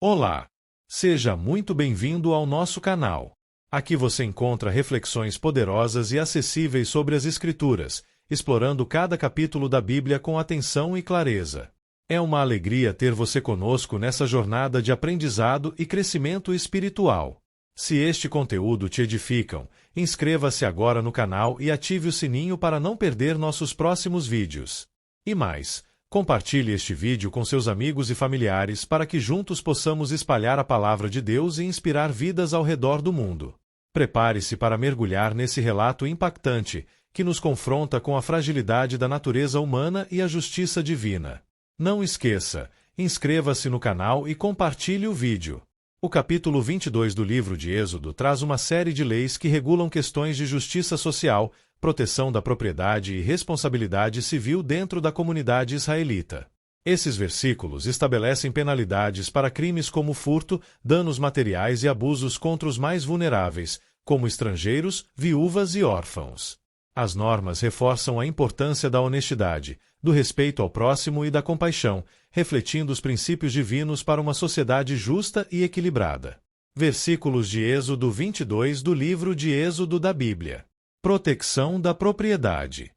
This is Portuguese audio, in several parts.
Olá! Seja muito bem-vindo ao nosso canal. Aqui você encontra reflexões poderosas e acessíveis sobre as Escrituras, explorando cada capítulo da Bíblia com atenção e clareza. É uma alegria ter você conosco nessa jornada de aprendizado e crescimento espiritual. Se este conteúdo te edificam, inscreva-se agora no canal e ative o sininho para não perder nossos próximos vídeos. E mais, compartilhe este vídeo com seus amigos e familiares para que juntos possamos espalhar a palavra de Deus e inspirar vidas ao redor do mundo. Prepare-se para mergulhar nesse relato impactante que nos confronta com a fragilidade da natureza humana e a justiça divina. Não esqueça, inscreva-se no canal e compartilhe o vídeo. O capítulo 22 do livro de Êxodo traz uma série de leis que regulam questões de justiça social, proteção da propriedade e responsabilidade civil dentro da comunidade israelita. Esses versículos estabelecem penalidades para crimes como furto, danos materiais e abusos contra os mais vulneráveis, como estrangeiros, viúvas e órfãos. As normas reforçam a importância da honestidade, do respeito ao próximo e da compaixão, refletindo os princípios divinos para uma sociedade justa e equilibrada. Versículos de Êxodo 22 do livro de Êxodo da Bíblia. Proteção da propriedade.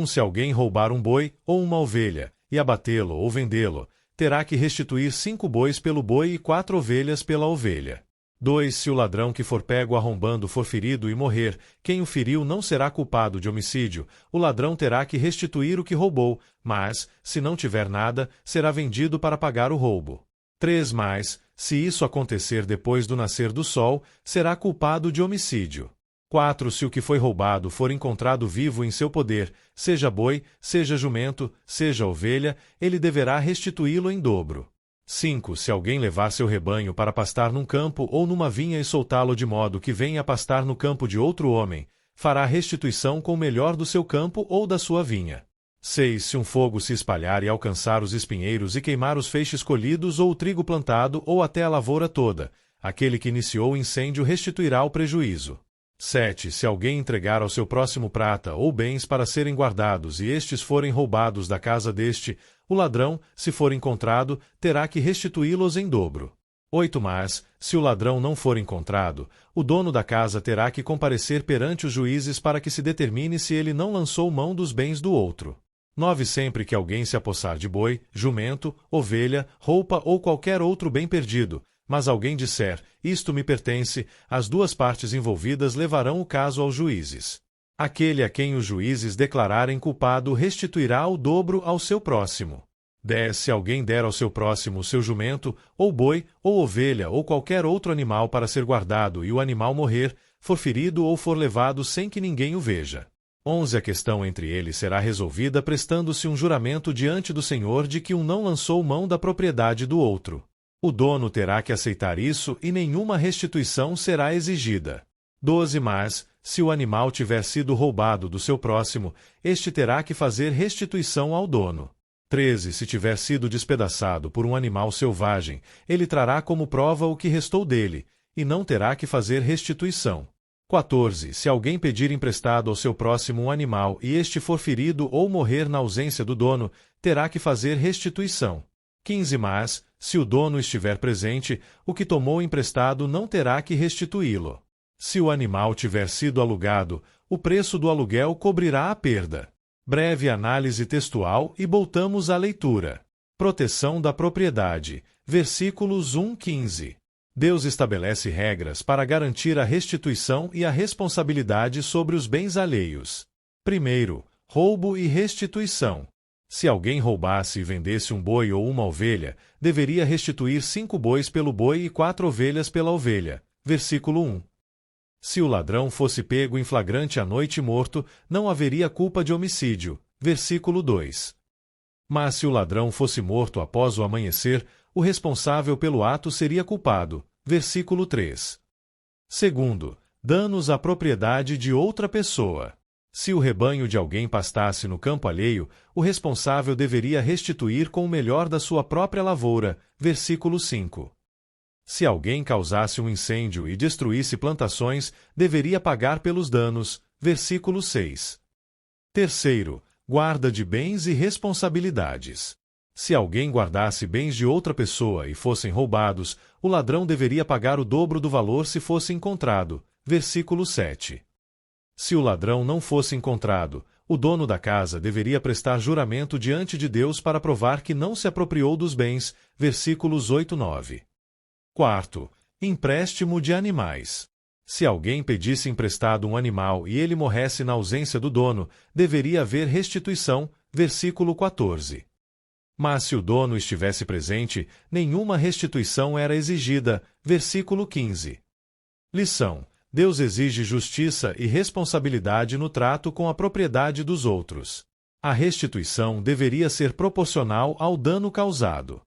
Se alguém roubar um boi ou uma ovelha, e abatê-lo ou vendê-lo, terá que restituir 5 bois pelo boi e 4 ovelhas pela ovelha. 2. Se o ladrão que for pego arrombando for ferido e morrer, quem o feriu não será culpado de homicídio, o ladrão terá que restituir o que roubou, mas, se não tiver nada, será vendido para pagar o roubo. 3. Mas, se isso acontecer depois do nascer do sol, será culpado de homicídio. 4. Se o que foi roubado for encontrado vivo em seu poder, seja boi, seja jumento, seja ovelha, ele deverá restituí-lo em dobro. 5. Se alguém levar seu rebanho para pastar num campo ou numa vinha e soltá-lo de modo que venha pastar no campo de outro homem, fará restituição com o melhor do seu campo ou da sua vinha. 6. Se um fogo se espalhar e alcançar os espinheiros e queimar os feixes colhidos ou o trigo plantado ou até a lavoura toda, aquele que iniciou o incêndio restituirá o prejuízo. 7. Se alguém entregar ao seu próximo prata ou bens para serem guardados e estes forem roubados da casa deste, o ladrão, se for encontrado, terá que restituí-los em dobro. 8. Mas, se o ladrão não for encontrado, o dono da casa terá que comparecer perante os juízes para que se determine se ele não lançou mão dos bens do outro. 9. Sempre que alguém se apossar de boi, jumento, ovelha, roupa ou qualquer outro bem perdido, mas alguém disser, isto me pertence, as duas partes envolvidas levarão o caso aos juízes. Aquele a quem os juízes declararem culpado restituirá o dobro ao seu próximo. 10. Se alguém der ao seu próximo o seu jumento, ou boi, ou ovelha, ou qualquer outro animal para ser guardado e o animal morrer, for ferido ou for levado sem que ninguém o veja. 11. A questão entre eles será resolvida prestando-se um juramento diante do Senhor de que um não lançou mão da propriedade do outro. O dono terá que aceitar isso e nenhuma restituição será exigida. 12. Mas, se o animal tiver sido roubado do seu próximo, este terá que fazer restituição ao dono. 13. Se tiver sido despedaçado por um animal selvagem, ele trará como prova o que restou dele, e não terá que fazer restituição. 14. Se alguém pedir emprestado ao seu próximo um animal e este for ferido ou morrer na ausência do dono, terá que fazer restituição. 15. Mas, se o dono estiver presente, o que tomou emprestado não terá que restituí-lo. Se o animal tiver sido alugado, o preço do aluguel cobrirá a perda. Breve análise textual e voltamos à leitura. Proteção da propriedade. Versículos 1-15. Deus estabelece regras para garantir a restituição e a responsabilidade sobre os bens alheios. Primeiro, roubo e restituição. Se alguém roubasse e vendesse um boi ou uma ovelha, deveria restituir 5 bois pelo boi e 4 ovelhas pela ovelha. Versículo 1. Se o ladrão fosse pego em flagrante à noite morto, não haveria culpa de homicídio. Versículo 2. Mas se o ladrão fosse morto após o amanhecer, o responsável pelo ato seria culpado. Versículo 3. Segundo, danos à propriedade de outra pessoa. Se o rebanho de alguém pastasse no campo alheio, o responsável deveria restituir com o melhor da sua própria lavoura. Versículo 5. Se alguém causasse um incêndio e destruísse plantações, deveria pagar pelos danos. Versículo 6. Terceiro, guarda de bens e responsabilidades. Se alguém guardasse bens de outra pessoa e fossem roubados, o ladrão deveria pagar o dobro do valor se fosse encontrado. Versículo 7. Se o ladrão não fosse encontrado, o dono da casa deveria prestar juramento diante de Deus para provar que não se apropriou dos bens. Versículos 8 e 9. Quarto, empréstimo de animais. Se alguém pedisse emprestado um animal e ele morresse na ausência do dono, deveria haver restituição. Versículo 14. Mas se o dono estivesse presente, nenhuma restituição era exigida. Versículo 15. Lição: Deus exige justiça e responsabilidade no trato com a propriedade dos outros. A restituição deveria ser proporcional ao dano causado.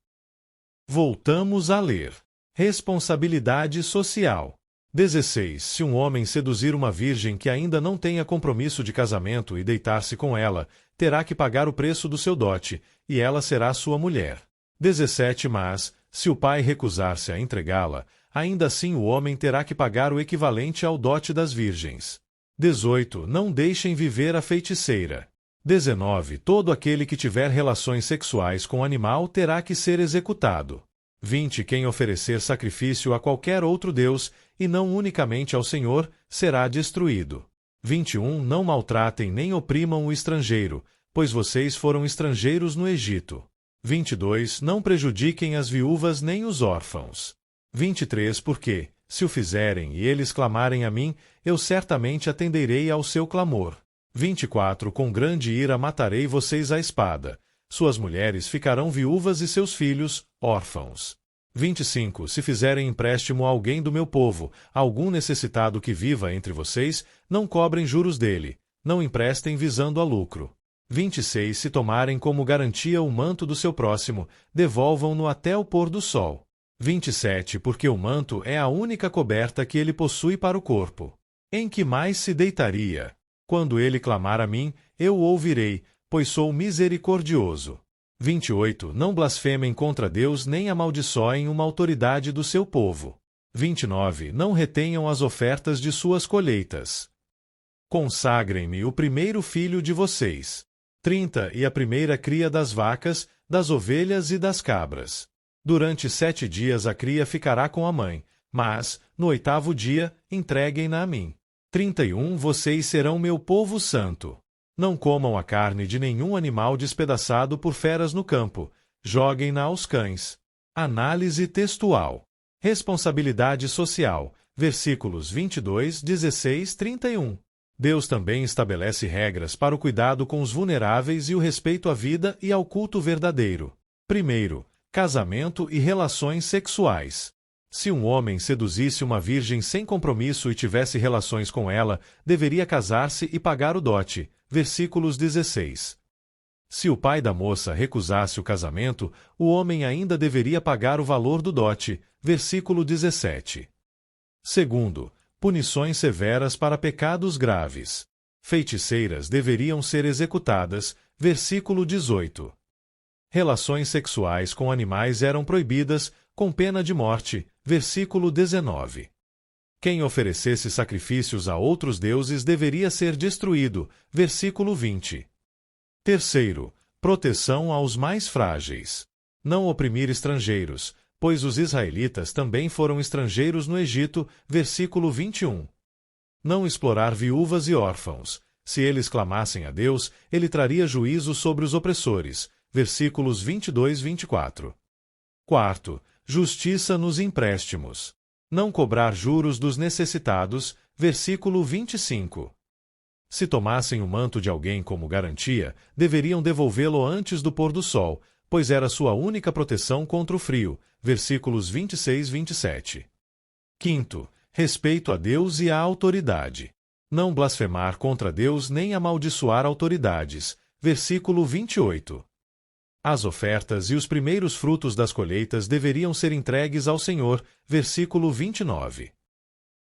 Voltamos a ler. Responsabilidade social. 16. Se um homem seduzir uma virgem que ainda não tenha compromisso de casamento e deitar-se com ela, terá que pagar o preço do seu dote, e ela será sua mulher. 17. Mas, se o pai recusar-se a entregá-la, ainda assim o homem terá que pagar o equivalente ao dote das virgens. 18. Não deixem viver a feiticeira. 19. Todo aquele que tiver relações sexuais com animal terá que ser executado. 20. Quem oferecer sacrifício a qualquer outro Deus, e não unicamente ao Senhor, será destruído. 21. Não maltratem nem oprimam o estrangeiro, pois vocês foram estrangeiros no Egito. 22. Não prejudiquem as viúvas nem os órfãos. 23. Porque, se o fizerem e eles clamarem a mim, eu certamente atenderei ao seu clamor. 24. Com grande ira matarei vocês à espada. Suas mulheres ficarão viúvas e seus filhos, órfãos. 25. Se fizerem empréstimo a alguém do meu povo, a algum necessitado que viva entre vocês, não cobrem juros dele, não emprestem visando a lucro. 26. Se tomarem como garantia o manto do seu próximo, devolvam-no até o pôr do sol. 27. Porque o manto é a única coberta que ele possui para o corpo. Em que mais se deitaria? Quando ele clamar a mim, eu o ouvirei, pois sou misericordioso. 28. Não blasfemem contra Deus nem amaldiçoem uma autoridade do seu povo. 29. Não retenham as ofertas de suas colheitas. Consagrem-me o primeiro filho de vocês. 30. E a primeira cria das vacas, das ovelhas e das cabras. Durante 7 dias a cria ficará com a mãe, mas, no 8º dia, entreguem-na a mim. 31. Vocês serão meu povo santo. Não comam a carne de nenhum animal despedaçado por feras no campo. Joguem-na aos cães. Análise textual. Responsabilidade social. Versículos 22, 16, 31. Deus também estabelece regras para o cuidado com os vulneráveis e o respeito à vida e ao culto verdadeiro. Primeiro, casamento e relações sexuais. Se um homem seduzisse uma virgem sem compromisso e tivesse relações com ela, deveria casar-se e pagar o dote. Versículos 16. Se o pai da moça recusasse o casamento, o homem ainda deveria pagar o valor do dote. Versículo 17. Segundo, punições severas para pecados graves. Feiticeiras deveriam ser executadas. Versículo 18. Relações sexuais com animais eram proibidas, com pena de morte. Versículo 19. Quem oferecesse sacrifícios a outros deuses deveria ser destruído. Versículo 20. Terceiro, proteção aos mais frágeis. Não oprimir estrangeiros, pois os israelitas também foram estrangeiros no Egito. Versículo 21. Não explorar viúvas e órfãos. Se eles clamassem a Deus, ele traria juízo sobre os opressores. Versículos 22 e 24. Quarto, justiça nos empréstimos. Não cobrar juros dos necessitados. Versículo 25. Se tomassem o manto de alguém como garantia, deveriam devolvê-lo antes do pôr do sol, pois era sua única proteção contra o frio. Versículos 26 e 27. Quinto, respeito a Deus e à autoridade. Não blasfemar contra Deus nem amaldiçoar autoridades. Versículo 28. As ofertas e os primeiros frutos das colheitas deveriam ser entregues ao Senhor. Versículo 29.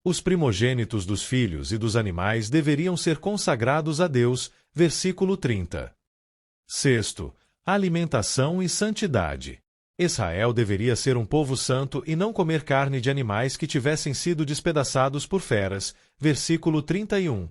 Os primogênitos dos filhos e dos animais deveriam ser consagrados a Deus. Versículo 30. Sexto, alimentação e santidade. Israel deveria ser um povo santo e não comer carne de animais que tivessem sido despedaçados por feras. Versículo 31.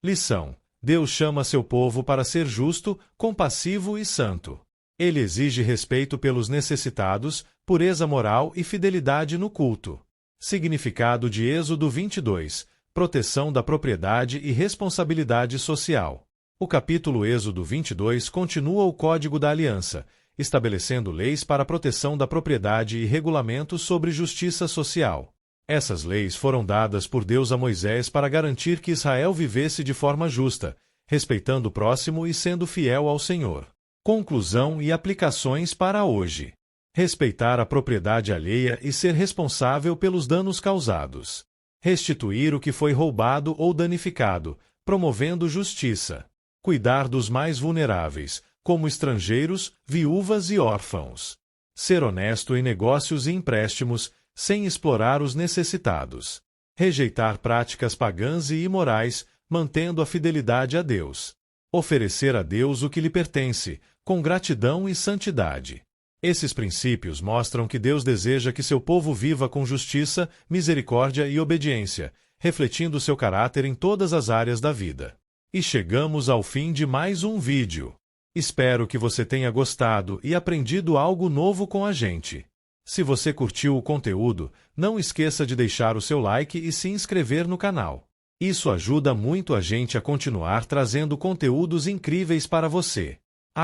Lição: Deus chama seu povo para ser justo, compassivo e santo. Ele exige respeito pelos necessitados, pureza moral e fidelidade no culto. Significado de Êxodo 22: proteção da propriedade e responsabilidade social. O capítulo Êxodo 22 continua o Código da Aliança, estabelecendo leis para a proteção da propriedade e regulamentos sobre justiça social. Essas leis foram dadas por Deus a Moisés para garantir que Israel vivesse de forma justa, respeitando o próximo e sendo fiel ao Senhor. Conclusão e aplicações para hoje. Respeitar a propriedade alheia e ser responsável pelos danos causados. Restituir o que foi roubado ou danificado, promovendo justiça. Cuidar dos mais vulneráveis, como estrangeiros, viúvas e órfãos. Ser honesto em negócios e empréstimos, sem explorar os necessitados. Rejeitar práticas pagãs e imorais, mantendo a fidelidade a Deus. Oferecer a Deus o que lhe pertence, com gratidão e santidade. Esses princípios mostram que Deus deseja que seu povo viva com justiça, misericórdia e obediência, refletindo seu caráter em todas as áreas da vida. E chegamos ao fim de mais um vídeo. Espero que você tenha gostado e aprendido algo novo com a gente. Se você curtiu o conteúdo, não esqueça de deixar o seu like e se inscrever no canal. Isso ajuda muito a gente a continuar trazendo conteúdos incríveis para você.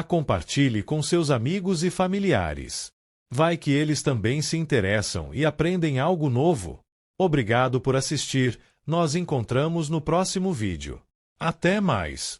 Compartilhe com seus amigos e familiares. Vai que eles também se interessam e aprendem algo novo. Obrigado por assistir. Nós encontramos no próximo vídeo. Até mais!